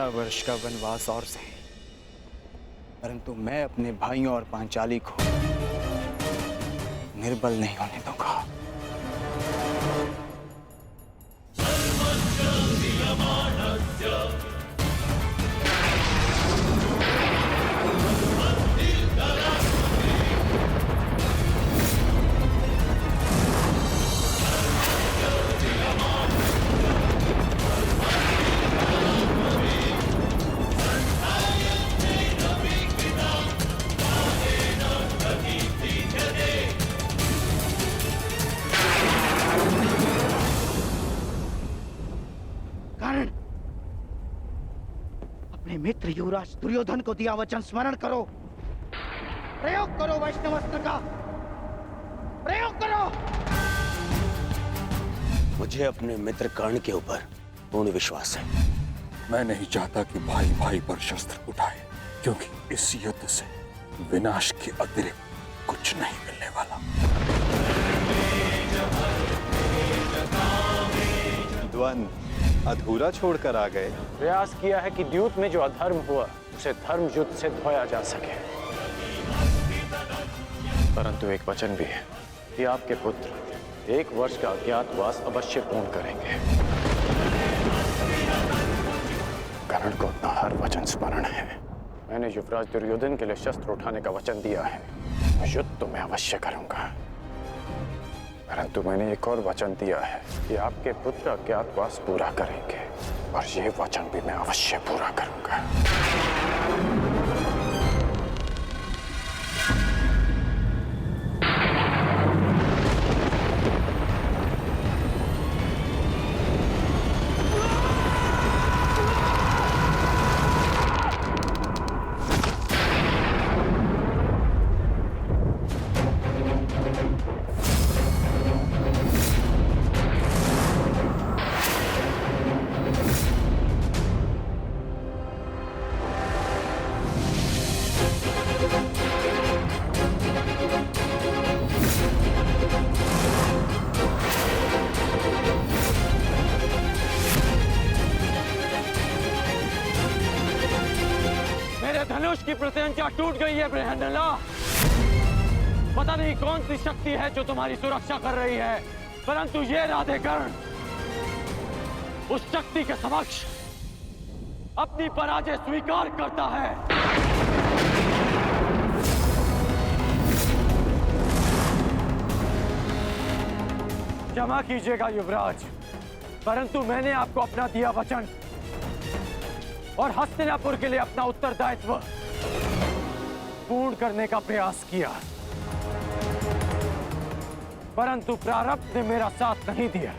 12 वर्ष का वनवास और सही, परंतु मैं अपने भाइयों और पांचाली को निर्बल नहीं होने दूंगा। अपने मित्र युवराज दुर्योधन को दिया वचन स्मरण करो। प्रयोग करो वैष्णवास्त्र का, प्रयोग करो। मुझे अपने मित्र कर्ण के ऊपर पूर्ण विश्वास है। मैं नहीं चाहता कि भाई भाई पर शस्त्र उठाए, क्योंकि इस युद्ध से विनाश के अतिरिक्त कुछ नहीं मिलने वाला। द्वंद्व अधूरा छोड़कर आ गए। प्रयास किया है कि द्यूत में जो अधर्म हुआ उसे धर्म युद्ध से धोया जा सके, परंतु एक वचन भी है कि आपके पुत्र 1 वर्ष का अज्ञातवास अवश्य पूर्ण करेंगे। कर्ण को अपना हर वचन स्मरण है। मैंने युवराज दुर्योधन के लिए शस्त्र उठाने का वचन दिया है। युद्ध तो मैं अवश्य करूंगा, परंतु मैंने एक और वचन दिया है कि आपके पुत्र अज्ञातवास पूरा करेंगे, और ये वचन भी मैं अवश्य पूरा करूंगा। धनुष की प्रत्यंचा टूट गई है बृहन्नला। पता नहीं कौन सी शक्ति है जो तुम्हारी सुरक्षा कर रही है, परंतु ये राधेकर्ण उस शक्ति के समक्ष अपनी पराजय स्वीकार करता है। क्षमा कीजिएगा युवराज, परंतु मैंने आपको अपना दिया वचन और हस्तिनापुर के लिए अपना उत्तरदायित्व पूर्ण करने का प्रयास किया, परंतु प्रारब्ध ने मेरा साथ नहीं दिया।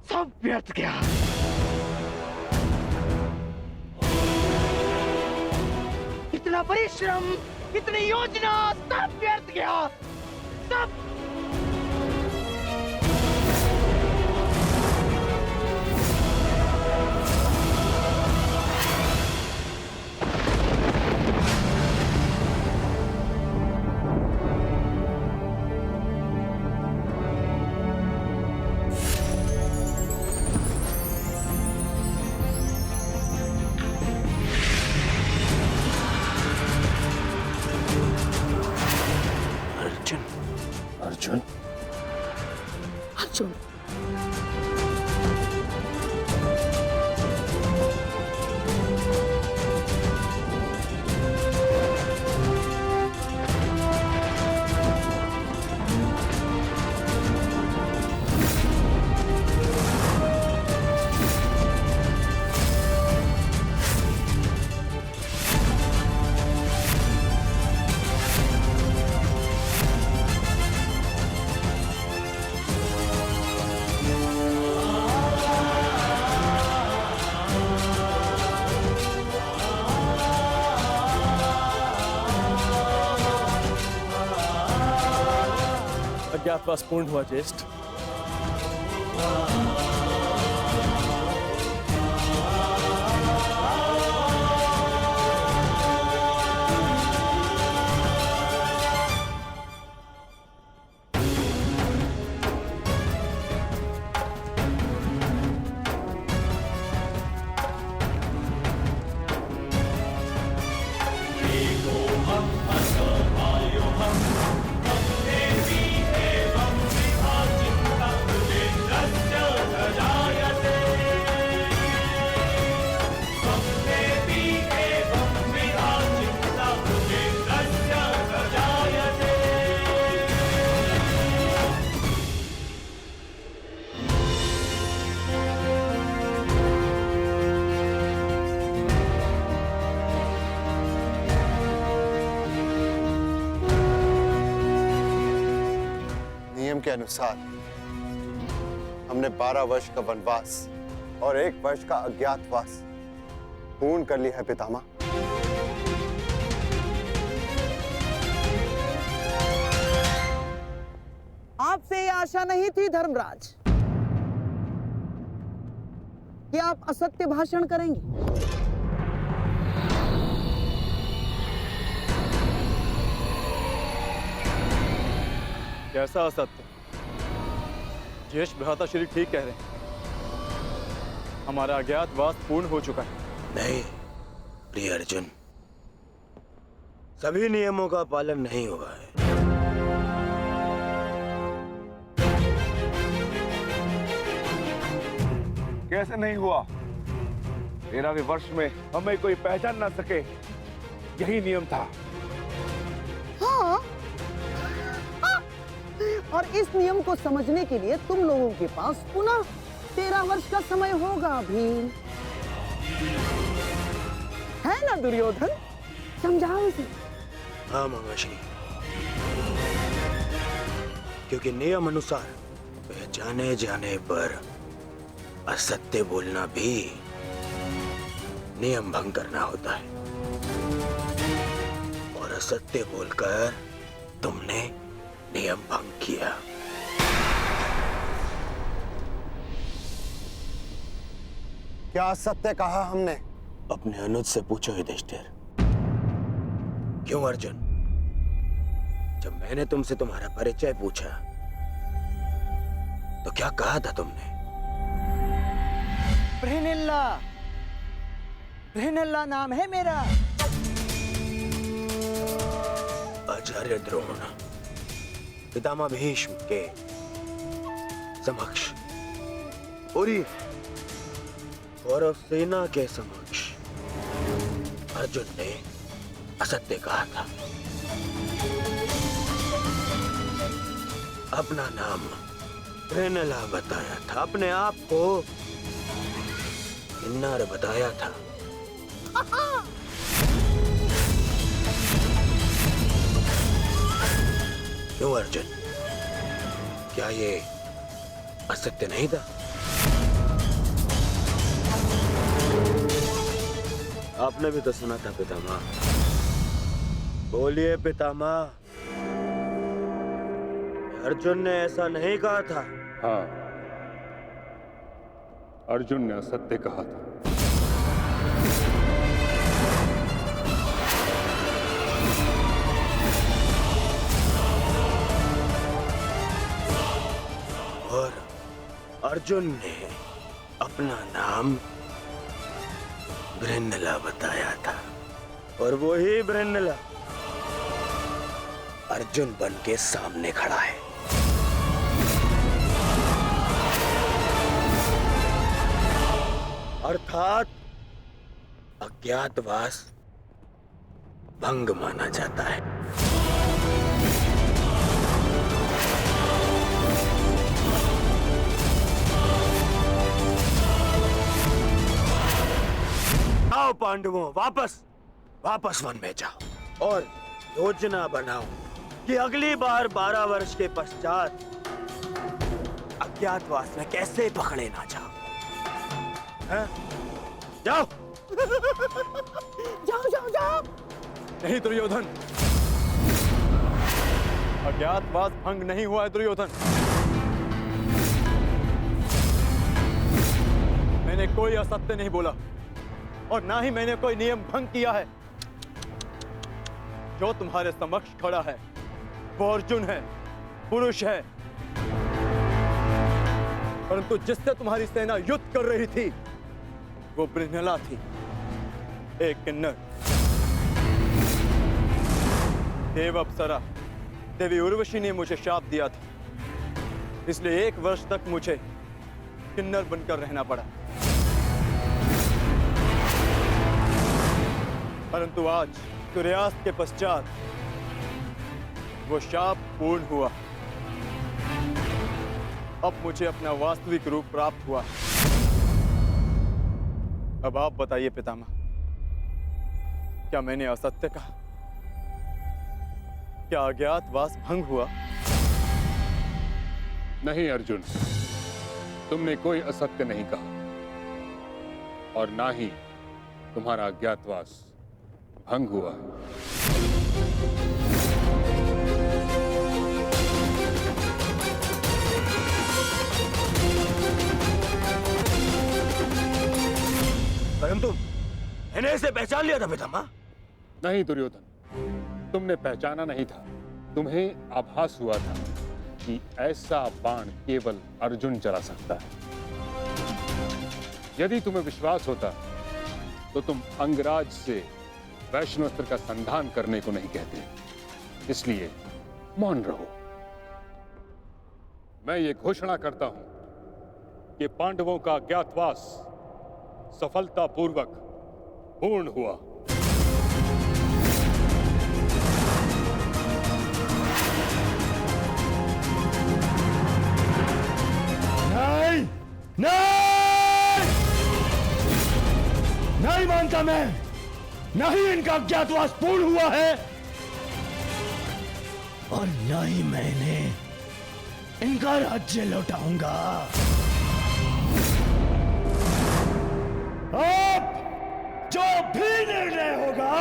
सब व्यर्थ गया। इतना परिश्रम, इतनी योजना, सब व्यर्थ गया। सब अर्जुन, अर्जुन, अज्ञातवास पूर्ण हुआ ज्येष्ठ। नियम के अनुसार हमने 12 वर्ष का वनवास और 1 वर्ष का अज्ञातवास पूर्ण कर लिया है पितामह। आपसे ये आशा नहीं थी धर्मराज कि आप असत्य भाषण करेंगे। कैसा असत्य? ज्येष्ठ भ्राता श्री ठीक कह रहे हैं, हमारा अज्ञातवास पूर्ण हो चुका है। नहीं प्रिय अर्जुन, सभी नियमों का पालन नहीं हुआ है। कैसे नहीं हुआ? 13वें वर्ष में हमें कोई पहचान ना सके, यही नियम था। हाँ, और इस नियम को समझने के लिए तुम लोगों के पास पुनः 13 वर्ष का समय होगा भीम, है ना दुर्योधन? समझाओ इसे। हाँ मामाश्री, क्योंकि नियम अनुसार पहचाने जाने पर असत्य बोलना भी नियम भंग करना होता है, और असत्य बोलकर तुमने नियम भंग किया। क्या सत्य कहा हमने? अपने अनुज से पूछो युधिष्ठिर। क्यों अर्जुन, जब मैंने तुमसे तुम्हारा परिचय पूछा तो क्या कहा था तुमने? बृहनिल्ला, बृहनिल्ला नाम है मेरा। आचार्य द्रोण पितामह भीष्म के समक्ष, पूरी कौरव सेना के समक्ष अर्जुन ने असत्य कहा था। अपना नाम बृहनला बताया था, अपने आप को किन्नर बताया था। क्यों अर्जुन, क्या ये असत्य नहीं था? आपने भी तो सुना था पितामह। बोलिए पितामह, अर्जुन ने ऐसा नहीं कहा था? हाँ, अर्जुन ने असत्य कहा था। और अर्जुन ने अपना नाम बृहन्नला बताया था, और वही बृहन्नला अर्जुन बन के सामने खड़ा है। अर्थात अज्ञातवास भंग माना जाता है। आओ पांडवों, वापस वन में जाओ और योजना बनाओ कि अगली बार 12 वर्ष के पश्चात अज्ञातवास में कैसे पकड़े ना जाओ। जाओ जाओ जाओ जाओ। नहीं दुर्योधन, अज्ञातवास भंग नहीं हुआ है दुर्योधन। मैंने कोई असत्य नहीं बोला और ना ही मैंने कोई नियम भंग किया है। जो तुम्हारे समक्ष खड़ा है वो अर्जुन है, पुरुष है, परंतु जिससे तुम्हारी सेना युद्ध कर रही थी वो ब्रह्नला थी, एक किन्नर। देव अप्सरा देवी उर्वशी ने मुझे शाप दिया था, इसलिए 1 वर्ष तक मुझे किन्नर बनकर रहना पड़ा। परंतु आज सूर्यास्त के पश्चात वो शाप पूर्ण हुआ। अब मुझे अपना वास्तविक रूप प्राप्त हुआ। अब आप बताइए पितामह, क्या मैंने असत्य कहा? क्या अज्ञातवास भंग हुआ? नहीं अर्जुन, तुमने कोई असत्य नहीं कहा और ना ही तुम्हारा अज्ञातवास भंग हुआ। परंतु मैंने इसे पहचान लिया था पितामह। नहीं दुर्योधन, तुमने पहचाना नहीं था। तुम्हें आभास हुआ था कि ऐसा बाण केवल अर्जुन चला सकता है। यदि तुम्हें विश्वास होता तो तुम अंगराज से वैष्णवास्त्र का संधान करने को नहीं कहते। इसलिए मौन रहो। मैं ये घोषणा करता हूं कि पांडवों का अज्ञातवास सफलतापूर्वक पूर्ण हुआ। नहीं, नहीं मानता मैं। नहीं इनका अज्ञातवास पूर्ण हुआ है और न ही मैंने इनका राज्य लौटाऊंगा। अब जो भी निर्णय होगा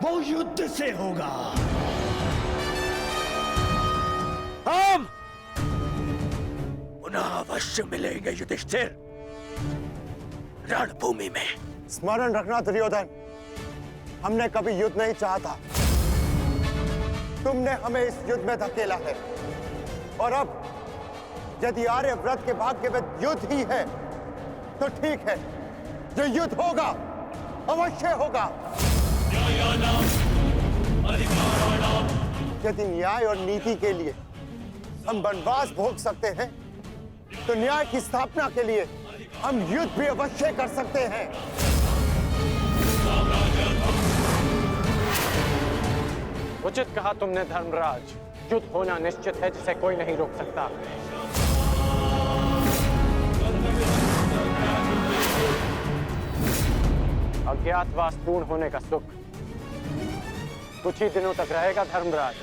वो युद्ध से होगा। हम पुनः अवश्य मिलेंगे युधिष्ठिर, रणभूमि में। स्मरण रखना दुर्योधन, हमने कभी युद्ध नहीं चाहा था। तुमने हमें इस युद्ध में धकेला है और अब यदि आर्यव्रत के भाग्य में युद्ध ही है तो ठीक है, जो युद्ध होगा अवश्य होगा। यदि न्याय और नीति के लिए हम वनवास भोग सकते हैं तो न्याय की स्थापना के लिए हम युद्ध भी अवश्य कर सकते हैं। उचित कहा तुमने धर्मराज। युद्ध होना निश्चित है जिसे कोई नहीं रोक सकता। अज्ञातवास पूर्ण होने का सुख कुछ ही दिनों तक रहेगा धर्मराज।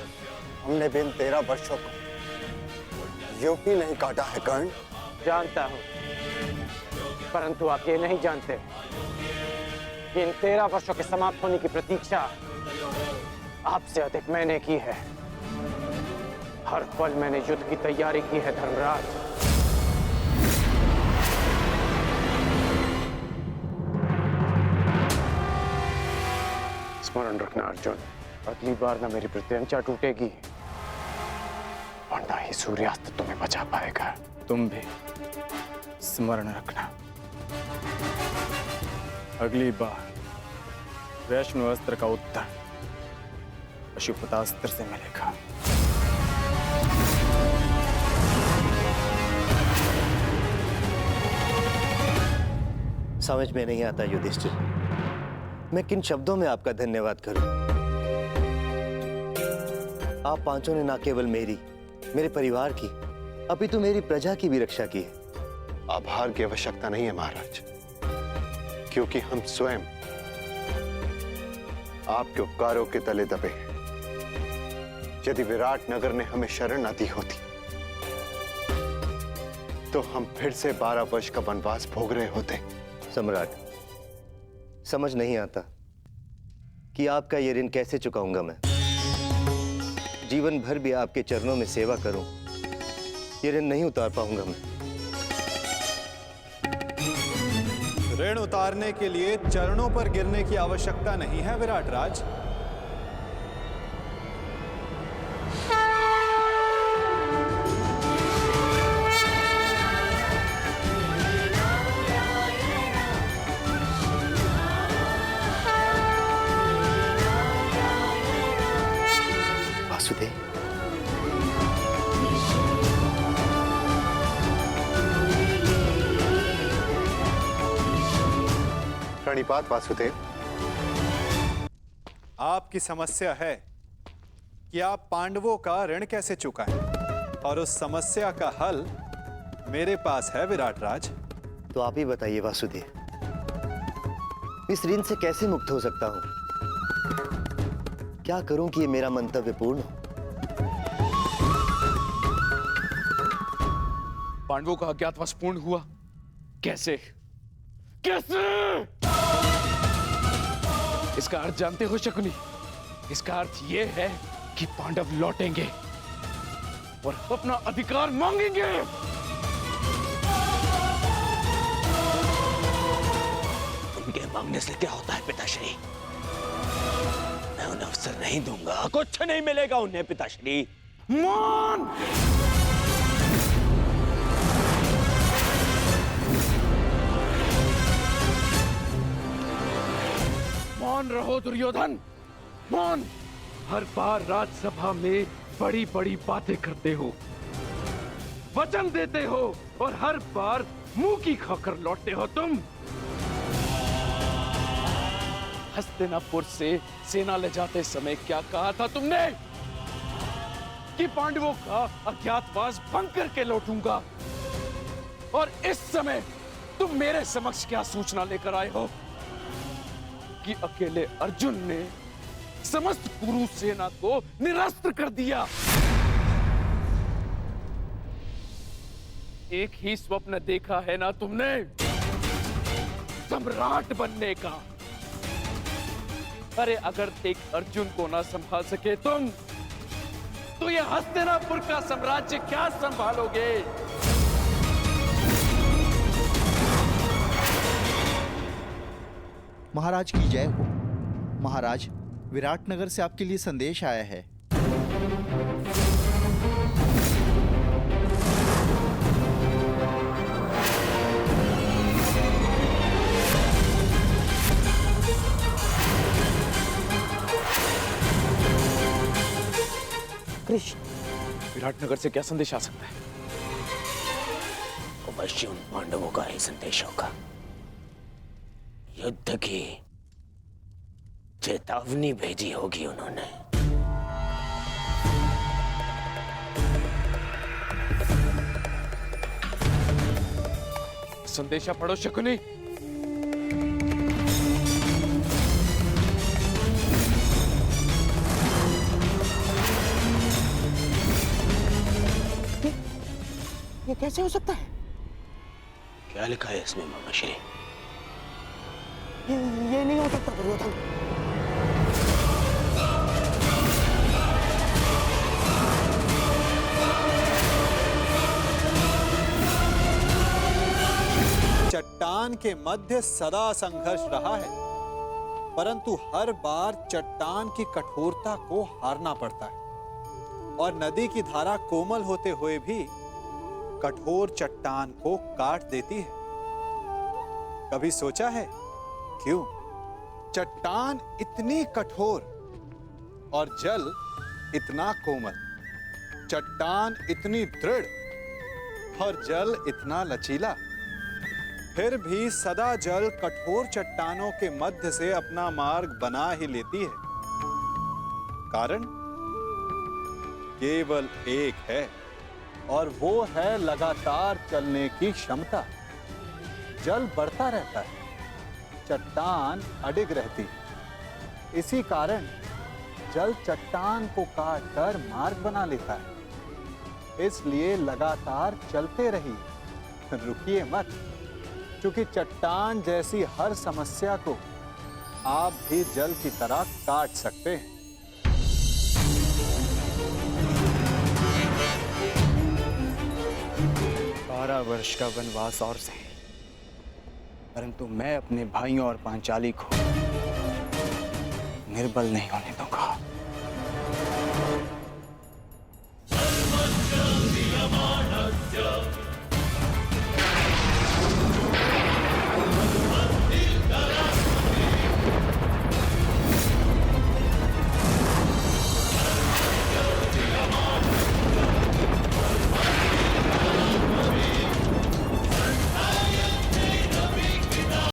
हमने बिन 13 वर्षों को यूं ही नहीं काटा है कर्ण। जानता हूं, परंतु आप ये नहीं जानते कि इन 13 वर्षों के समाप्त होने की प्रतीक्षा आपसे अधिक मैंने की है। हर पल मैंने युद्ध की तैयारी की है धर्मराज। स्मरण रखना अर्जुन, अगली बार ना मेरी प्रत्यंचा टूटेगी और ना ही सूर्यास्त तुम्हें बचा पाएगा। तुम भी स्मरण रखना, अगली बार वैष्णवास्त्र का उत्तर पशुपतास्त्र से मिलेगा। समझ में नहीं आता युधिष्ठिर, मैं किन शब्दों में आपका धन्यवाद करूं। आप पांचों ने ना केवल मेरी, मेरे परिवार की, अपितु मेरी प्रजा की भी रक्षा की है। आभार की आवश्यकता नहीं है महाराज, क्योंकि हम स्वयं आपके उपकारों के तले दबे हैं। यदि विराट नगर ने हमें शरण न दी होती तो हम फिर से 12 वर्ष का वनवास भोग रहे होते। सम्राट, समझ नहीं आता कि आपका ये ऋण कैसे चुकाऊंगा मैं। जीवन भर भी आपके चरणों में सेवा करूं, ये ऋण नहीं उतार पाऊंगा मैं। ऋण उतारने के लिए चरणों पर गिरने की आवश्यकता नहीं है विराट राज। वासुदेव, प्रणिपात वासुदेव। आपकी समस्या है कि आप पांडवों का ऋण कैसे चुकाएं, और उस समस्या का हल मेरे पास है विराट राज। तो आप ही बताइए वासुदेव, इस ऋण से कैसे मुक्त हो सकता हूं? क्या करूं कि ये मेरा मंतव्य पूर्ण हो? पांडवों का अज्ञातवास पूर्ण हुआ कैसे? कैसे? इसका अर्थ जानते हो शकुनी? इसका अर्थ यह है कि पांडव लौटेंगे और अपना अधिकार मांगेंगे। उनके मांगने से क्या होता है पिताश्री? मैं उन्हें अवसर नहीं दूंगा, कुछ नहीं मिलेगा उन्हें पिताश्री। मान! मान रहो दुर्योधन, मान! हर बार राजसभा में बड़ी बड़ी बातें करते हो, वचन देते हो और हर बार मुंह की खाकर लौटते हो तुम। हस्तिनापुर से सेना ले जाते समय क्या कहा था तुमने? कि पांडवों का अज्ञातवास भंग करके लौटूंगा। और इस समय तुम मेरे समक्ष क्या सूचना लेकर आए हो? कि अकेले अर्जुन ने समस्त कुरु सेना को निरस्त्र कर दिया। एक ही स्वप्न देखा है ना तुमने, सम्राट बनने का। अरे अगर एक अर्जुन को ना संभाल सके तुम, तो ये हस्तिनापुर का साम्राज्य क्या संभालोगे? महाराज की जय हो। महाराज, विराटनगर से आपके लिए संदेश आया है। कृष्ण, विराटनगर से क्या संदेश आ सकता है? अवश्य उन पांडवों का ही संदेश होगा। युद्ध की चेतावनी भेजी होगी उन्होंने। संदेशा पढ़ो शकुनी। ये कैसे हो सकता है? क्या लिखा है इसमें मामाश्री? ये नहीं हो सकता दुर्योधन। चट्टान के मध्य सदा संघर्ष रहा है, परंतु हर बार चट्टान की कठोरता को हारना पड़ता है, और नदी की धारा कोमल होते हुए भी कठोर चट्टान को काट देती है। कभी सोचा है क्यों चट्टान इतनी कठोर और जल इतना कोमल? चट्टान इतनी दृढ़ और जल इतना लचीला, फिर भी सदा जल कठोर चट्टानों के मध्य से अपना मार्ग बना ही लेती है। कारण केवल एक है, और वो है लगातार चलने की क्षमता। जल बढ़ता रहता है, चट्टान अडिग रहती है। इसी कारण जल चट्टान को काटकर मार्ग बना लेता है। इसलिए लगातार चलते रहिए, रुकिए मत, क्योंकि चट्टान जैसी हर समस्या को आप भी जल की तरह काट सकते हैं। 12 वर्ष का वनवास और सही, परंतु मैं अपने भाइयों और पांचाली को निर्बल नहीं होने दूंगा।